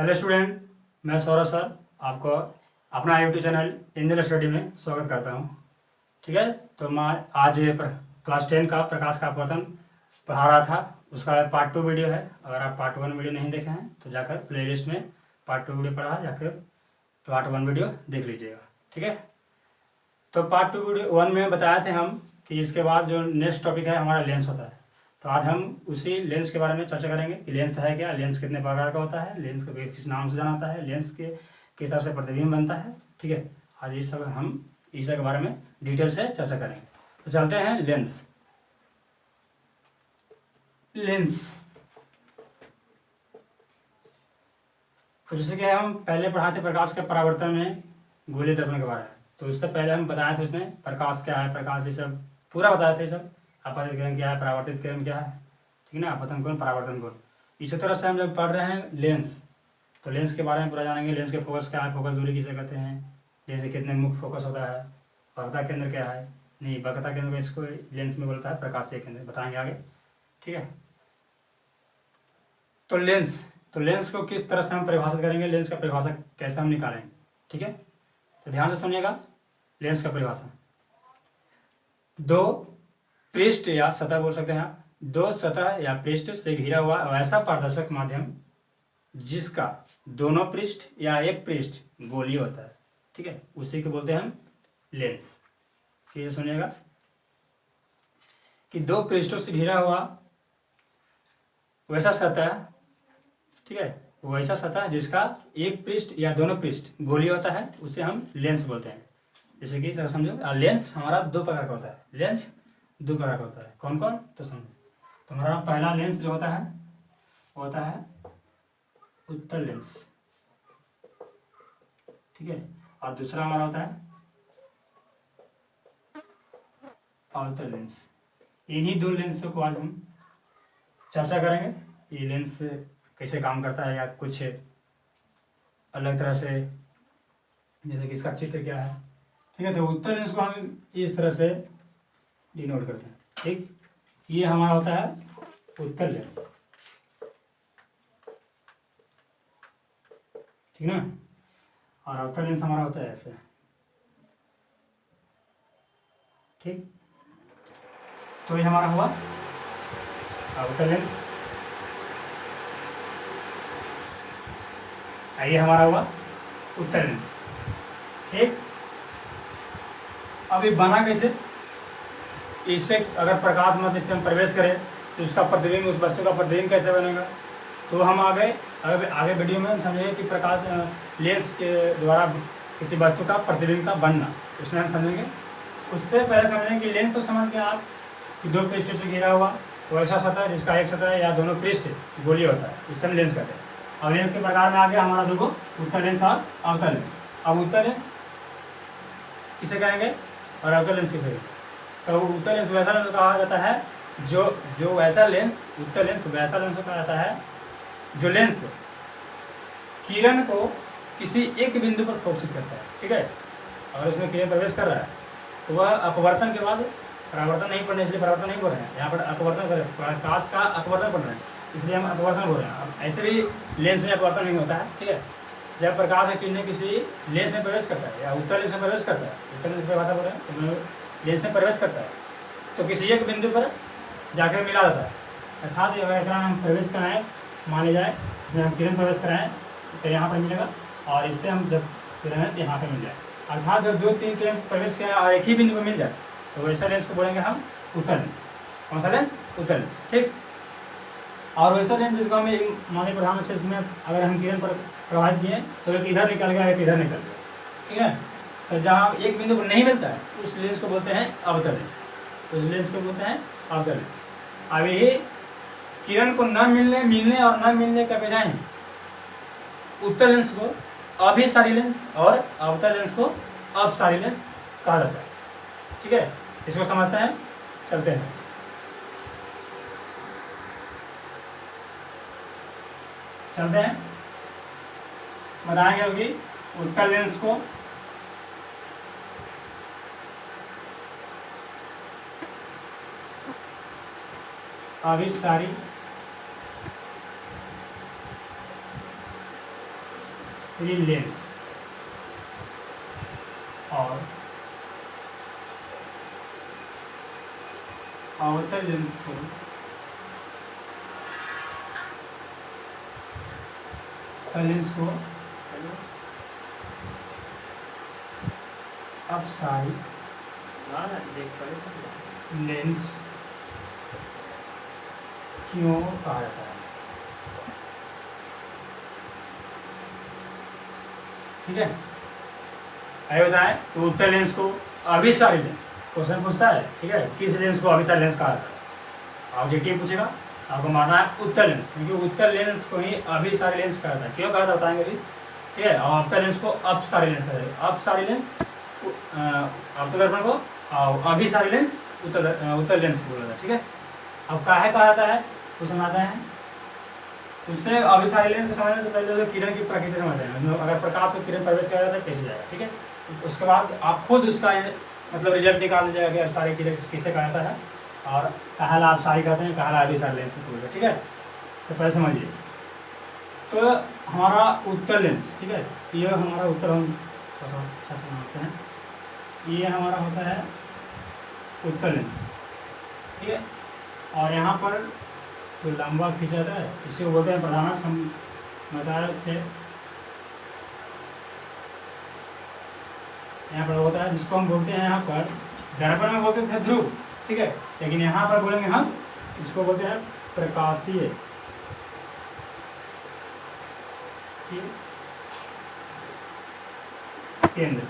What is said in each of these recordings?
Hello student, मैं Saurabh sir आपको अपना यूट्यूब चैनल इंजन स्टडी में स्वागत करता हूं। ठीक है, तो मैं आज क्लास 10 का प्रकाश का अपवर्तन पढ़ा रहा था। उसका पार्ट 2 वीडियो है। अगर आप पार्ट 1 वीडियो नहीं देखे हैं तो जाकर प्लेलिस्ट में पार्ट 2 वीडियो पढ़ा जाकर पार्ट 1 वीडियो देख लीजिएगा। ठीक है, तो पार्ट 2 वीडियो 1 में बताया थे हम कि इसके बाद जो नेक्स्ट टॉपिक है हमारा लेंस होता है। तो आज हम उसी लेंस के बारे में चर्चा करेंगे कि लेंस है क्या, लेंस कितने प्रकार का होता है, लेंस को किस नाम से जाना जाता है, लेंस के किस तरह से प्रतिबिंब बनता है। ठीक है, आज ये सब हम इस के बारे में डिटेल से चर्चा करेंगे। तो चलते हैं लेंस। तो जैसे कि हम पहले पढ़ा थे प्रकाश के परावर्तन में गोलीय दर्पण के बारे में, तो उससे पहले हम बताए थे उसमें प्रकाश क्या है, प्रकाश ये सब पूरा बताए थे। सब आपतित किरण क्या है, परावर्तित किरण क्या है, ठीक है ना, आपतन कोण, परावर्तन कोण। इसी तरह से हम जब पढ़ रहे हैं लेंस, तो लेंस के बारे में पूरा जानेंगे। लेंस के फोकस क्या है, फोकस दूरी किसे कहते हैं, लेंस के कितने मुख्य फोकस होता है, वक्रता केंद्र क्या है, नहीं वक्रता केंद्र इसको लेंस में बोलता है प्रकाशीय केंद्र, बताएंगे आगे। ठीक है, तो लेंस को किस तरह से हम परिभाषित करेंगे, लेंस का परिभाषा कैसे हम निकालेंगे। ठीक है, तो ध्यान से सुनिएगा। लेंस का परिभाषा, दो पृष्ठ या सतह बोल सकते हैं आप, दो सतह या पृष्ठ से घिरा हुआ वैसा पारदर्शक माध्यम जिसका दोनों पृष्ठ या एक पृष्ठ गोलीय होता है। ठीक है, उसी को बोलते हैं हम लेंस। फिर सुनिएगा कि दो पृष्ठों से घिरा हुआ वैसा सतह, ठीक है, वैसा सतह जिसका एक पृष्ठ या दोनों पृष्ठ गोलीय होता है, उसे हम लेंस बोलते हैं। जैसे कि समझो, लेंस हमारा दो प्रकार का होता है। लेंस दो प्रकार का होता है, कौन कौन, तो समझो। तो हमारा पहला लेंस जो होता है वो होता है उत्तल लेंस, ठीक है, और दूसरा हमारा होता है अवतल लेंस। इन्हीं दो लेंसों को आज हम चर्चा करेंगे। ये लेंस कैसे काम करता है या कुछ अलग तरह से, जैसे कि इसका चित्र क्या है। ठीक है, तो उत्तल लेंस को हम इस तरह से डिनोट करते हैं। ठीक, ये हमारा होता है उत्तल लेंस, ठीक ना, और अवतल लेंस हमारा होता है ऐसे। ठीक, तो ये हमारा हुआ अवतल लेंस, ये हमारा हुआ उत्तल लेंस। ठीक, अब ये बना कैसे, इससे अगर प्रकाश मध्य से हम प्रवेश करें तो उसका प्रतिबिंब, उस वस्तु का प्रतिबिंब कैसे बनेगा, तो हम आगे वीडियो में हम समझेंगे कि प्रकाश लेंस के द्वारा किसी वस्तु का प्रतिबिंब का बनना, उसमें हम समझेंगे। उससे पहले समझेंगे कि लेंस तो समझ गए आप कि दो पृष्ठों से घिरा हुआ वैसा सतह जिसका एक सतह या दोनों पृष्ठ गोलीय होता है, उससे हम लेंस कहते हैं। अब लेंस के प्रकार में आ गया हमारा देखो उत्तल लेंस और अवतल लेंस। अब उत्तल लेंस किसे कहेंगे और अवतल लेंस किसे कहेंगे। तो उत्तल लेंस वैसा लेंस कहा जाता है जो वैसा लेंस, उत्तल लेंस वैसा लेंस कहा जाता है जो लेंस किरण को किसी एक बिंदु पर फोकसित करता है। ठीक है, अगर उसमें किरण प्रवेश कर रहा है तो वह अपवर्तन के बाद, परावर्तन नहीं पढ़ने इसलिए परावर्तन नहीं बोल रहे हैं, यहाँ पर अपवर्तन कर, प्रकाश का अपवर्तन पढ़ रहे हैं इसलिए हम अपवर्तन बोल रहे हैं। अब ऐसे भी लेंस में अपवर्तन नहीं होता है। ठीक है, जब प्रकाश की किरणें किसी लेंस में प्रवेश करता है या उत्तल लेंस में प्रवेश करता है, उत्तल लेंस की भाषा बोल रहे हैं, तो लेंस में प्रवेश करता है तो किसी एक बिंदु पर जाकर मिला जाता है। अर्थात अगर हम प्रवेश कराएँ, माने जाए इसमें हम किरण प्रवेश कराएँ तो यहाँ पर मिलेगा, और इससे हम जब किरण यहाँ पर मिल जाए, अर्थात जब दो तीन किरण प्रवेश करें और एक ही बिंदु पर मिल जाए तो वैसा लेंस को बोलेंगे हम उत्तल लेंस। कौन सा लेंस, उत्तल लेंस। ठीक, और वैसा लेंस जिसको हमें माने प्रधान से इसमें अगर हम किरण पर प्रभावित किए तो एक इधर निकल गया, एक इधर निकल गया। ठीक है, तो जहाँ एक बिंदु पर नहीं मिलता है उस लेंस को बोलते हैं अवतल लेंस, उस लेंस को बोलते हैं अवतल लेंस। अब ये किरण को न मिलने और न मिलने के बजाय उत्तल लेंस को अभिसारी लेंस और अवतल लेंस को अपसारी लेंस कहा जाता है। ठीक है, इसको समझते हैं, चलते हैं। बताएंगे होगी उत्तल लेंस को अभिसारी लेंस और अवतल लेंस को अपसारी लेंस क्यों कहा जाता है? ठीक है, आइए बताएं तो उत्तल लेंस को अभिसारी लेंस, क्वेश्चन पूछता है, ठीक है, किस लेंस को अभिसारी लेंस कहा जाता है? ऑब्जेक्टिव पूछेगा, आपको मानना है उत्तल लेंस, क्योंकि उत्तल लेंस को ही अभिसारी लेंस कहा जाता है। क्यों कहा जाता है बताएंगे, ठीक है। और अवतल लेंस को अपसारी लेंस कहा जाता है। अपसारी लेंस अवतल दर्पण को, और अभिसारी लेंस उत्तल लेंस को बोला जाता है, ठीक है। अब काहे कहा जाता है क्वेश्चन आता है, उससे अभिसारी लेंस को समझने से पहले किरण की प्रकृति समझते हैं। अगर प्रकाश को किरण प्रवेश किया जाता है कैसे जाएगा, ठीक है। उसके बाद आप खुद उसका मतलब रिजल्ट निकाल लीजिएगा कि अपसारी किरण किसे कहा जाता है और कहाला अपसारी कहते हैं, कहाला अभिसारी लेंस से पूछेगा, ठीक है। तो पहले समझिए, तो हमारा उत्तल लेंस, ठीक है, ये हमारा उत्तर, हम अच्छा से समझते हैं, ये हमारा होता है उत्तल लेंस, ठीक है। और यहाँ पर जो लंबा खींचा जाता है इसे बोलते हैं प्रधानस, हम बता रहे थे, यहाँ पर होता है जिसको हम बोलते हैं यहाँ पर दर्पण में बोलते थे ध्रुव, ठीक है, लेकिन यहाँ पर बोलेंगे हम इसको बोलते हैं प्रकाशीय केंद्र,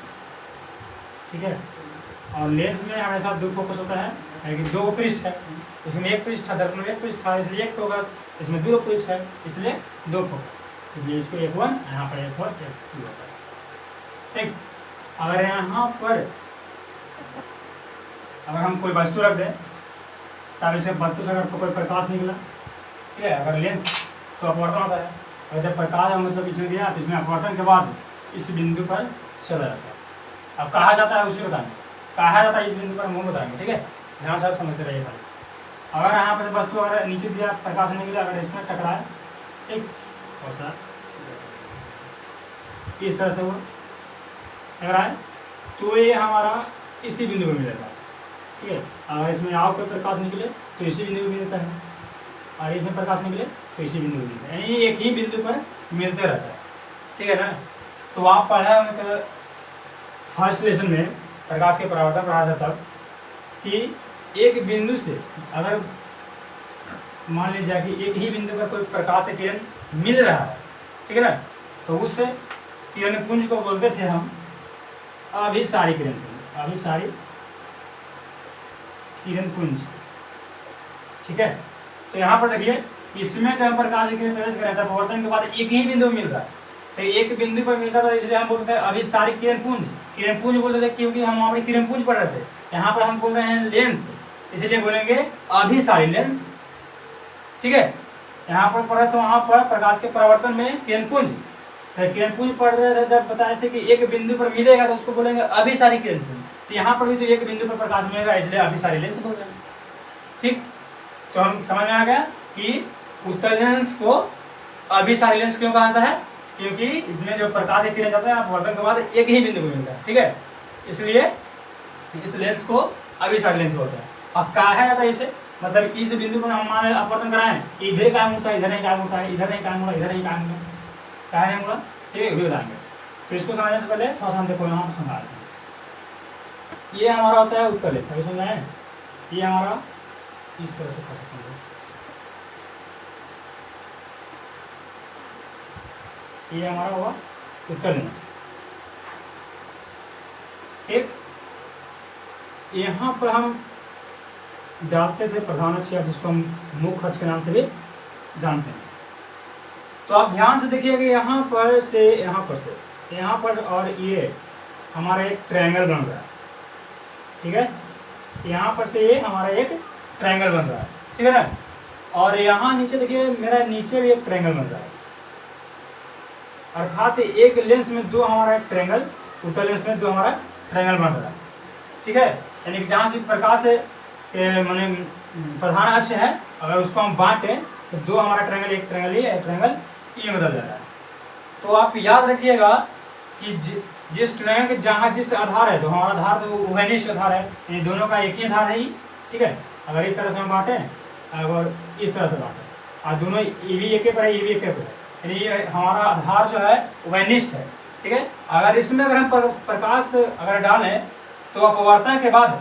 ठीक है। और लेंस में हमेशा दो फोकस होता है, कि दो पृष्ठ है, इसमें एक पृष्ठ था, दर्पण में एक पृष्ठ था, इसलिए एक फोकस, इसमें दो पृष्ठ है इसलिए दो फोकस, इसलिए इसको F1 यहाँ पर F4 F2 होता है, ठीक। अगर यहाँ पर अगर हम कोई वस्तु रख दें तब इसे वस्तु से अगर कोई प्रकाश निकला, ठीक है, अगर लेंस तो अपवर्तन होता है, और जब प्रकाश मतलब इसमें दिया तो इसमें अपवर्तन के बाद इस बिंदु पर चला जाता है। अब कहा जाता है उसे बताएंगे, कहा जाता है इस बिंदु पर मुँह बताएंगे, ठीक है, ध्यान से आप समझते रहिए भाई। अगर यहाँ पर वस्तु अगर नीचे दिया प्रकाश नहीं मिला, अगर इसमें टकराए, ठीक, और सर इस तरह से वो टकराए तो ये हमारा इसी बिंदु पर मिलेगा, ठीक है। अगर इसमें आप कोई प्रकाश निकले तो इसी बिंदु पर मिलता है, और इसमें प्रकाश निकले तो इसी बिंदु पर मिलता है, यानी एक ही बिंदु पर मिलते रहता है, ठीक है ना। तो आप पढ़ा मतलब फर्स्ट लेसन में प्रकाश के परावर्तन पढ़ा था तब कि एक बिंदु से अगर मान लीजिए कि एक ही बिंदु पर कोई प्रकाश से किरण मिल रहा है, ठीक है ना, तो उस किरण पुंज को बोलते थे हम अभिसारी किरण पुंज, अभिसारी किरण पुंज, ठीक है। तो यहाँ पर देखिए, इसमें जब प्रकाश की किरण प्रवेश कर रहा था परावर्तन के बाद एक ही बिंदु मिल रहा है, तो एक बिंदु पर मिलता था, इसलिए हम बोलते थे अभिसारी किरण पुंज। किरण पुंज बोलते थे क्योंकि हम वहाँ पर किरण पुंज पढ़ रहे थे, यहाँ पर हम बोल रहे हैं लेंस, इसलिए बोलेंगे अभिसारी लेंस, ठीक है। यहाँ पर पढ़ा तो वहाँ पर प्रकाश के परावर्तन में किरण पुंज, तो किरण पुंज पढ़ रहे थे जब बताए थे कि एक बिंदु पर मिलेगा तो उसको बोलेंगे अभिसारी किरण पुंज। तो यहाँ पर भी तो एक बिंदु पर प्रकाश मिलेगा, इसलिए अभिसारी लेंस बोल रहे हैं, ठीक। तो हम समझ में आ गया कि उत्तल लेंस को अभिसारी लेंस क्यों कहा जाता है, क्योंकि इसमें जो प्रकाश की किरण जाता है अपवर्तन के बाद एक ही बिंदु पर मिलता है, ठीक है, इसलिए इस लेंस को अभिसारी लेंस बोलते हैं। अब कहा जाता है इसे, मतलब इस बिंदु पर हमारे अपवर्तन कराएं, इधर काम होता है, इधर नहीं काम होता है, इधर नहीं काम होगा, इधर नहीं काम होगा, क्या नहीं होगा, ठीक है, बताएंगे। तो इसको समझने से पहले थोड़ा सा हम देखो यहाँ पर समझाते हैं। ये हमारा होता है उत्तल लेंस, अभी समझाए, ये हमारा इस तरह से समझो, ये हमारा हुआ उत्तल लेंस, ठीक। यहाँ पर हम डालते थे प्रधान अक्ष, जिसको हम मुख्य अक्ष के नाम से भी जानते हैं। तो आप ध्यान से देखिएगा, यहाँ पर से यहाँ पर से यहाँ पर और ये हमारा एक ट्रायंगल बन रहा है, ठीक है, यहाँ पर से ये हमारा एक ट्रायंगल बन रहा है, ठीक है ना। और यहाँ नीचे देखिए मेरा नीचे भी एक ट्रायंगल बन रहा है, अर्थात एक लेंस में दो हमारा एक ट्रायंगल, उत्तल लेंस में दो हमारा ट्रायंगल बन रहा है, ठीक है। यानी कि जहाँ से प्रकाश माने प्रधान अक्ष है, अगर उसको हम बांटें तो दो हमारा ट्रायंगल, एक ट्रायंगल ये, एक ट्रायंगल ये बदल जाता है, तो आप याद रखिएगा कि जिस ट्रायंगल जहाँ जिस आधार है, तो हमारा आधार तो उभयनिष्ठ आधार है, यानी दोनों का एक ही आधार है ही, ठीक है। अगर इस तरह से हम बांटें, अगर इस तरह से बांटें और दोनों ये भी एक पर है, ये भी एक पर है, यानी ये हमारा आधार जो है उभयनिष्ठ है, ठीक है। अगर इसमें अगर हम प्रकाश अगर डालें तो अपवर्तन के बाद,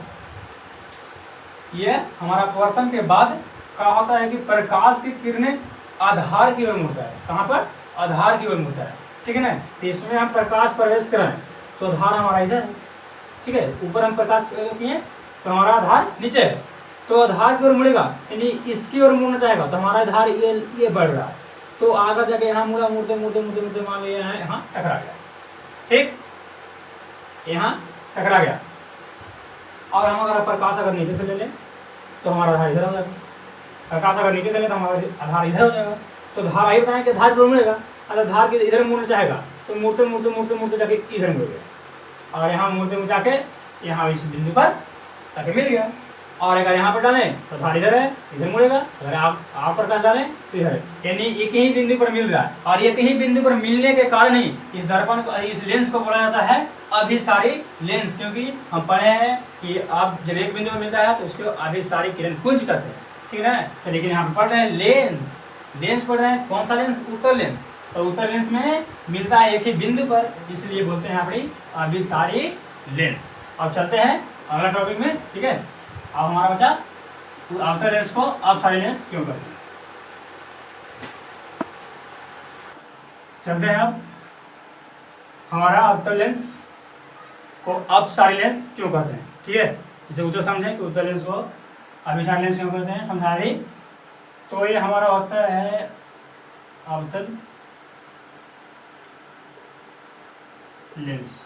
ये हमारा अपवर्तन के बाद क्या होता है कि प्रकाश की किरणें आधार की ओर मुड़ता है। कहाँ पर? आधार की ओर मुड़ता है, ठीक है ना। तो इसमें हम प्रकाश प्रवेश कराएं तो आधार हमारा इधर है, ठीक है। ऊपर हम प्रकाश किए तो हमारा आधार नीचे है, तो आधार की ओर मुड़ेगा, यानी इसकी ओर मुड़ना चाहेगा तो हमारा आधार ये बढ़ रहा है, तो आगे जाके यहाँ मुड़ा, मुड़ते मुड़ते मुड़ते मुड़ते मान लीजिए यहाँ टकरा गया, ठीक, यहाँ टकरा गया। और हम अगर प्रकाश अगर नीचे से ले लें तो हमारा आधार इधर हो जाएगा, प्रकाश अगर नीचे से ले तो हमारा आधार इधर हो जाएगा। तो धार आई बताएं कि आधार पर मुड़ेगा, अगर धार के इधर मुड़ना चाहेगा तो मुड़ते मुड़ते मुड़ते मुड़ते जाके इधर मुड़ गया, और यहाँ मुड़ते मुड़ते जाके यहाँ इस बिंदु पर जाके मिल गया। और अगर यहाँ पर डालें तो धार इधर है, इधर मुड़ेगा, अगर आप प्रकाश डालें तो इधर है, यानी एक ही बिंदु पर मिल रहा है। और एक ही बिंदु पर मिलने के कारण ही इस दर्पण को, इस लेंस को बोला जाता है अभिसारी लेंस, क्योंकि हम पढ़े हैं कि आप जब एक बिंदु पर मिलता है तो उसको अभिसारी किरण पुंज करते हैं, ठीक है ना। तो लेकिन यहाँ पर पढ़ रहे हैं लेंस, लेंस पढ़ रहे हैं, कौन सा लेंस? उत्तल लेंस। तो उत्तल लेंस में मिलता है एक ही बिंदु पर, इसलिए बोलते हैं अपनी अभिसारी लेंस। अब चलते हैं अगला टॉपिक में, ठीक है। अब हमारा बचा अवतल लेंस को अपसारी लेंस क्यों कहते हैं। चलते हैं अब हमारा अवतल लेंस को अपसारी लेंस क्यों कहते हैं, ठीक है। इसे उच्च समझें कि उत्तल लेंस को अभिसारी लेंस क्यों कहते हैं, समझा रही। तो ये हमारा होता है अवतल लेंस।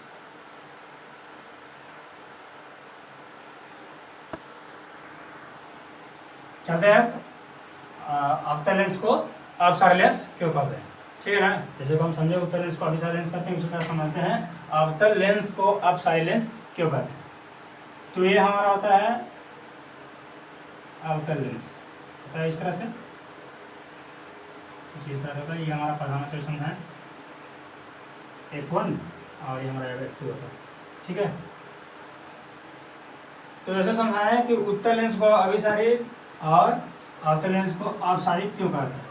चलते हैं अवतल लेंस को अपसारी लेंस क्यों कहते हैं, ठीक है ना। जैसे को हम समझे उत्तल लेंस को अभिसारी लेंस कहते हैं, उसी तरह समझते हैं अवतल लेंस को अपसारी लेंस क्यों कहते हैं। तो ये हमारा होता है अवतल लेंस, होता है इस तरह से, इस तरह होता है। ये हमारा प्रधान सेक्शन है F1 और ये हमारा F2 होता है, ठीक है। तो ऐसे समझाया कि उत्तल लेंस को अभिसारी और अवतल लेंस को अपसारी क्यों कहते हैं।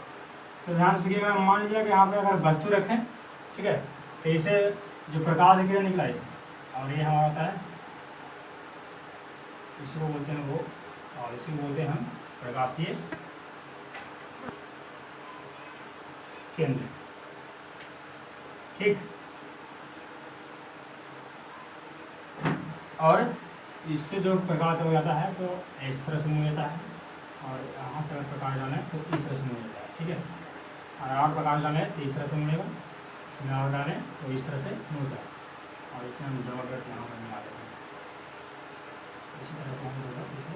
तो ध्यान से सीखिएगा। मान लीजिए कि यहाँ पे अगर वस्तु रखें, ठीक है, तो इसे जो प्रकाश की किरण निकला इसे, और ये हमारा होता है, इसको बोलते हैं वो, और इसी बोलते हैं हम प्रकाशीय केंद्र, ठीक। और इससे जो प्रकाश हो जाता है तो इस तरह से मुड़ जाता है, और यहाँ से अगर प्रकाश डालें तो इस तरह से मुड़ जाता है, ठीक है। और प्रकाश डालें तो इस तरह से मुड़ेगा, इसमें और डालें तो इस तरह से मुड़ जाए, और इसे हम जोड़ करके यहाँ पर मिला देते हैं, इसी तरह से हम जोड़ा तो इसे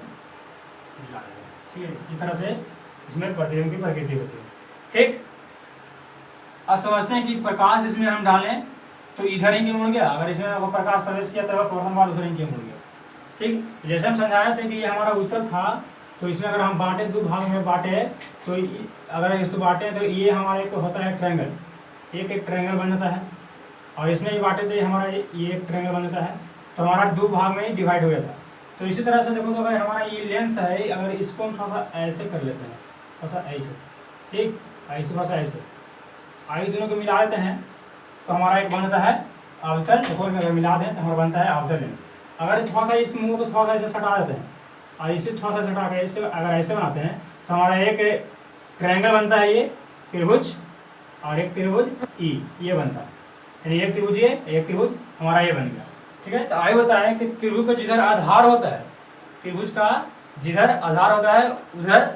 मिला देते हैं, ठीक है। इस तरह से इसमें प्रतिबिंब की प्रकृति होती है, ठीक। अब समझते हैं कि प्रकाश इसमें हम डालें तो इधर ही क्यों मुड़ गया, अगर इसमें वो प्रकाश प्रवेश किया तो प्रथम बार उधर ही क्यों मुड़ गया, ठीक। जैसे हम समझाए थे कि ये हमारा उत्तल था, तो इसमें अगर हम बांटे, दो भाग में बांटे, तो अगर इसको बांटे तो ये हमारा एक होता है ट्रायंगल, एक ट्रायंगल बन जाता है, और इसमें भी बांटे तो हमारा ये एक ट्रायंगल बन जाता है, तो हमारा दो भाग में डिवाइड हो जाता है। तो इसी तरह से देखो, तो अगर हमारा ये लेंस है, अगर इसको हम थोड़ा सा ऐसे कर लेते हैं, थोड़ा सा ऐसे, ठीक, थोड़ा सा ऐसे, आई दोनों को मिला देते हैं तो हमारा एक बनता है अवतल, अगर मिला दें तो हमारा बनता है अवतल लेंस। अगर थोड़ा सा इस मुंह को थोड़ा सा ऐसे सटा देते हैं और इसे थोड़ा सा सटा के ऐसे अगर ऐसे बनाते हैं तो हमारा एक ट्रायंगल बनता है, ये त्रिभुज, और एक त्रिभुज ई, ये बनता है, यानी एक त्रिभुज ये, एक त्रिभुज हमारा ये बन गया, ठीक है। तो आगे बताया कि त्रिभुज का जिधर आधार होता है, त्रिभुज का जिधर आधार होता है उधर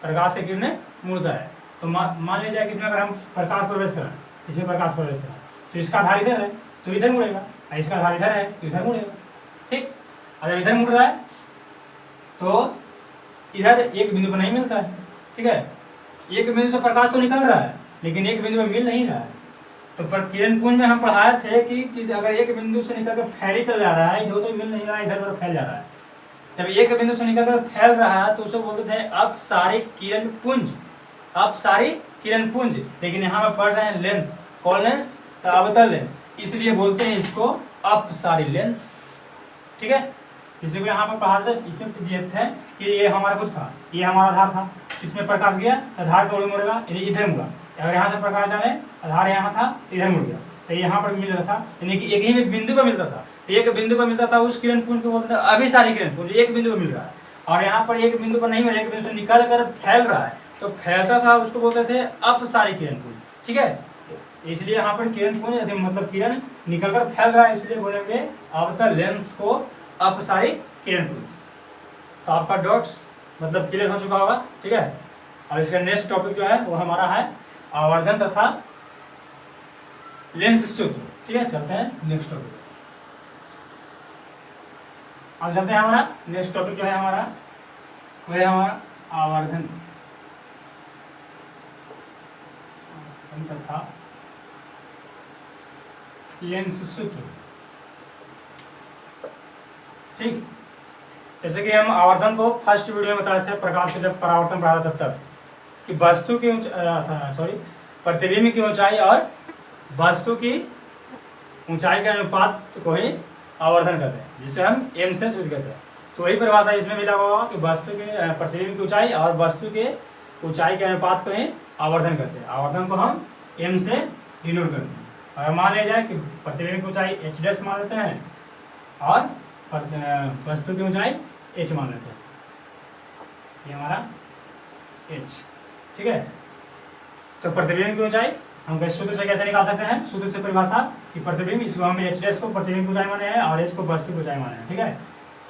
प्रकाश से किरणें मुड़ता है। तो मान लीजिए कि इसमें अगर हम प्रकाश प्रवेश करें, इसमें प्रकाश प्रवेश करें तो इसका आधार इधर है तो इधर मुड़ेगा, और इसका आधार इधर है तो इधर मुड़ेगा, ठीक। अगर इधर मुड़ रहा है तो इधर एक बिंदु पर नहीं मिलता है, ठीक है। एक बिंदु से प्रकाश तो निकल रहा है लेकिन एक बिंदु पर मिल नहीं रहा है। तो पर किरण पुंज में हम पढ़ाए थे कि अगर एक बिंदु से निकल कर फैल ही चल जा रहा है, इधर तो मिल नहीं रहा है, इधर पर फैल जा रहा है। जब एक बिंदु से निकल कर फैल रहा है तो उसे बोलते थे अपसारी किरण पुंज, अपसारी किरण पुंज। लेकिन यहाँ पर पढ़ रहे हैं लेंस, कौन लेंस? तो अवतल लेंस, इसलिए बोलते हैं इसको अपसारी लेंस। ठीक है, किसी को यहाँ पर पढ़ा था, इसमें दिए थे कि ये हमारा कुछ था, ये हमारा आधार था, इसमें प्रकाश गया, आधार का ओर मुड़ेगा, यानी इधर मुड़ा। अगर यहाँ से प्रकाश जाने, आधार यहाँ था, इधर मुड़ गया, तो यहाँ पर मिल रहा था, यानी कि एक ही बिंदु को मिलता था। एक बिंदु को मिलता था, उस किरण पुंज को बोलते थे अभिसारी किरण पुंज, एक बिंदु को मिल रहा है। और यहाँ पर एक बिंदु पर नहीं मिला, एक बिंदु से निकल कर फैल रहा है, तो फैलता था, उसको बोलते थे अपसारी किरण पुंज। ठीक है, इसलिए यहाँ पर किरण पुंज मतलब किरण निकलकर फैल रहा है, इसलिए बोलेंगे अवतल लेंस को अपसारी किरण पुंज। तो आपका डॉट्स मतलब क्लियर हो चुका होगा। ठीक है, और इसका नेक्स्ट टॉपिक जो है वो हमारा है आवर्धन तथा लेंस सूत्र। ठीक है, चलते हैं नेक्स्ट टॉपिक। अब चलते हैं हमारा नेक्स्ट टॉपिक जो है हमारा वो है हमारा आवर्धन तथा लेंस सूत्र। ठीक, जैसे कि हम आवर्धन को फर्स्ट वीडियो में बताए थे, प्रकाश के जब परावर्तन पढ़ा था तब, कि वस्तु की प्रतिबिंब की ऊंचाई और वस्तु की ऊंचाई के अनुपात को ही आवर्धन कहते हैं, जिसे हम एम से सूचित करते हैं। तो वही परिभाषा इसमें मिला होगा कि वस्तु के प्रतिबिंब की ऊंचाई और वस्तु के ऊंचाई के अनुपात को ही आवर्धन करते हैं। आवर्धन को हम एम से डिनोट करते हैं। अगर मान लिया जाए कि प्रतिबिंब की ऊंचाई एच डैश मान लेते हैं और वस्तु की ऊंचाई एच मान लेते हैं, ये हमारा एच। ठीक है, तो प्रतिबिंब की ऊंचाई हम सूत्र से कैसे निकाल सकते हैं? सूत्र से परिभाषा कि प्रतिबिंब, इसको हम एच डैश को प्रतिबिंब की ऊंचाई माने हैं और एच को वस्तु की ऊंचाई माने हैं। ठीक है,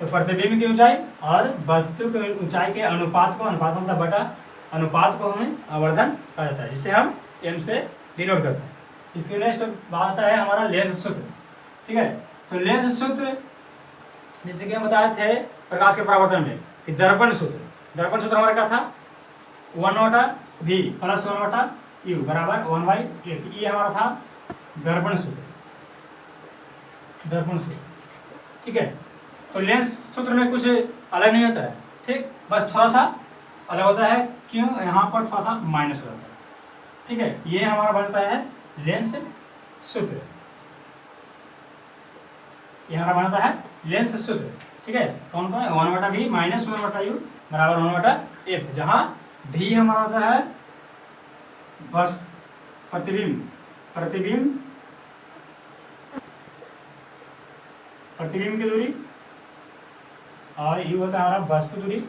तो प्रतिबिंब की ऊंचाई और वस्तु की ऊंचाई के अनुपात को, अनुपात मतलब बटा, अनुपात को हमें आवर्धन कहा जाता है, जिसे हम एम से डिनोट करते हैं। इसके नेक्स्ट बात आता है हमारा लेंस सूत्र। ठीक है, तो लेंस सूत्र जैसे कि हम बताए थे प्रकाश के परावर्तन में कि दर्पण सूत्र, दर्पण सूत्र हमारा क्या था? 1/v प्लस 1/u बराबर 1/f, ये हमारा था दर्पण सूत्र, दर्पण सूत्र। ठीक है, तो लेंस सूत्र में कुछ अलग नहीं होता है। ठीक, बस थोड़ा सा अलग होता है, क्यों? यहाँ पर थोड़ा सा माइनस हो जाता है। ठीक है, ये हमारा बनता है लेंस सूत्र, ये हमारा बनता है लेंस सूत्र। ठीक है, कौन कौन? 1/v माइनस 1/u बराबर 1/f, जहाँ v हमारा होता है बस प्रतिबिंब, प्रतिबिंब प्रतिबिंब की दूरी, और u होता है हमारा वस्तु दूरी,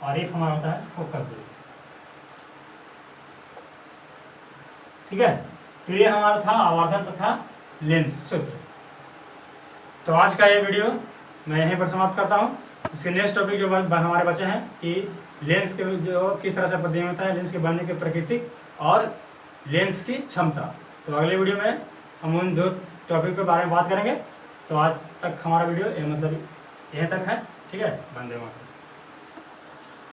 और f हमारा होता है फोकस दूरी। ठीक है, तो ये हमारा था आवर्धन तथा लेंस सूत्र। तो आज का ये वीडियो मैं यहीं पर समाप्त करता हूँ। इसके नेक्स्ट टॉपिक जो हमारे बचे हैं कि लेंस के जो किस तरह से प्रतिबिंब होता है, लेंस के बनने की प्रकृति और लेंस की क्षमता। तो अगले वीडियो में हम उन दो टॉपिक के बारे में बात करेंगे। तो आज तक हमारा वीडियो मतलब यहीं तक है। ठीक है, वंदे मातरम।